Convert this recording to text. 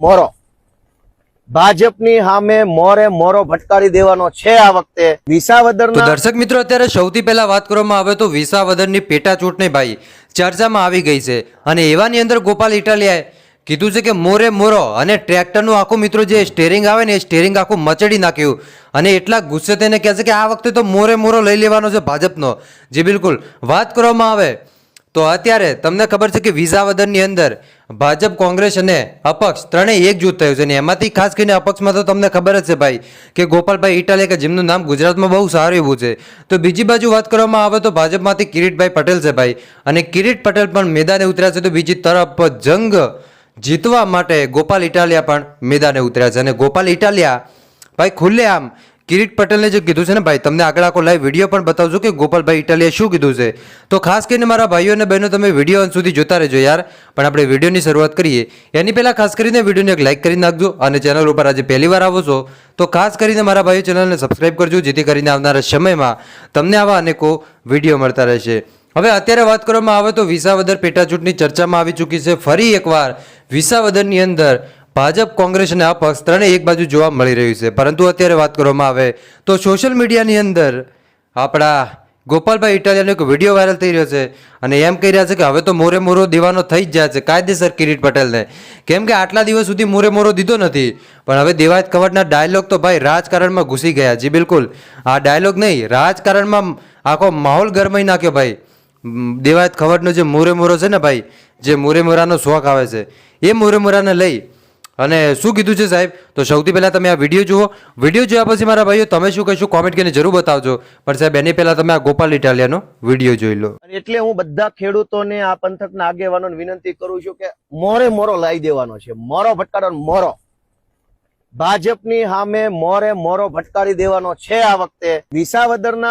મોરો ભાજપની સામે મોરે મોરો ભટકારી દેવાનો છે આ વખતે વિસાવદરના। તો દર્શક મિત્રો, અત્યારે સૌથી પહેલા વાત કરવામાં આવે તો વિસાવદરની પેટા ચૂંટણી ભાઈ ચર્ચામાં આવી ગઈ છે અને એવાની અંદર ગોપાલ ઇટાલિયાએ કીધું છે કે મોરે મોરો અને ટ્રેક્ટરનું આખું મિત્રો જે સ્ટેરિંગ આવે ને એ સ્ટેરિંગ આખું મચડી નાખ્યું અને એટલા ગુસ્સે થઈને કહે છે કે આ વખતે તો મોરે મોરો લઈ લેવાનો છે ભાજપનો। જે બિલકુલ વાત કરવામાં આવે તો અત્યારે તમને ખબર છે કે વિસાવદરની અંદર ભાજપ, કોંગ્રેસ અને અપક્ષ ત્રણેય એકજૂથ થયું છે અને એમાંથી ખાસ કરીને અપક્ષમાં તો તમને ખબર જ છે ભાઈ કે ગોપાલભાઈ ઇટાલિયા કે જેમનું નામ ગુજરાતમાં બહુ સારું એવું છે। તો બીજી બાજુ વાત કરવામાં આવે તો ભાજપમાંથી કિરીટભાઈ પટેલ છે ભાઈ અને કિરીટ પટેલ પણ મેદાને ઉતર્યા છે। તો બીજી તરફ જંગ જીતવા માટે ગોપાલ ઇટાલિયા પણ મેદાને ઉતર્યા છે અને ગોપાલ ઇટાલિયા ભાઈ ખુલ્લેઆમ કિરીટ પટેલને જે કીધું છે ને ભાઈ, તમને આગળ આખો લાઈવ વિડીયો પણ બતાવજો કે ગોપાલભાઈ ઇટાલિયાએ શું કીધું છે। તો ખાસ કરીને મારા ભાઈઓ અને બહેનો તમે વિડીયો અંત સુધી જોતા રહેજો યાર। પણ આપણે વિડીયોની શરૂઆત કરીએ એની પહેલાં ખાસ કરીને વિડીયોને એક લાઇક કરી નાખજો અને ચેનલ ઉપર આજે પહેલી વાર આવો છો તો ખાસ કરીને મારા ભાઈઓ ચેનલને સબસ્ક્રાઇબ કરજો, જેથી કરીને આવનારા સમયમાં તમને આવા અનેકો વિડીયો મળતા રહેશે। હવે અત્યારે વાત કરવામાં આવે તો વિસાવદર પેટા ચૂંટણી ચર્ચામાં આવી ચૂકી છે। ફરી એકવાર વિસાવદરની અંદર ભાજપ, કોંગ્રેસ અને અપક્ષ ત્રણેય એક બાજુ જોવા મળી રહ્યું છે। પરંતુ અત્યારે વાત કરવામાં આવે તો સોશિયલ મીડિયાની અંદર આપણા ગોપાલભાઈ ઇટાલિયાનો એક વિડીયો વાયરલ થઈ રહ્યો છે અને એમ કહી રહ્યા છે કે હવે તો મોરે મોરો દેવાનો થઈ જ જાય છે કાયદેસર કિરીટ પટેલને, કેમ કે આટલા દિવસ સુધી મોરે મોરો દીધો નથી પણ હવે દેવાયત ખવડના ડાયલોગ તો ભાઈ રાજકારણમાં ઘૂસી ગયા। જી બિલકુલ, આ ડાયલોગ નહીં, રાજકારણમાં આખો માહોલ ગરમાઈ નાખ્યો ભાઈ। દેવાયત ખવડનો જે મોરે મોરો છે ને ભાઈ, જે મોરે મોરાનો શોખ આવે છે એ મોરે મોરાને લઈ અને શું કીધું છે સાહેબ, તો સૌથી પહેલાં તમે આ વિડીયો જુઓ। વિડીયો જોયા પછી મારા ભાઈઓ તમે શું કહેશો કોમેન્ટ કરીને જરૂર બતાવજો। પણ સાહેબ એની પહેલાં તમે આ ગોપાલ ઇટાલિયાનો વિડીયો જોઈ લો। એટલે હું બધા ખેડૂતોને આ પંથકના આગેવાનોને વિનંતી કરું છું કે મોરે મોરો લાવી દેવાનો છે, મોરો ભટકારવાનો મોરો ભાજપની સામે મોરે મોરો ભટકારી દેવાનો છે આ વખતે વિસાવદરના।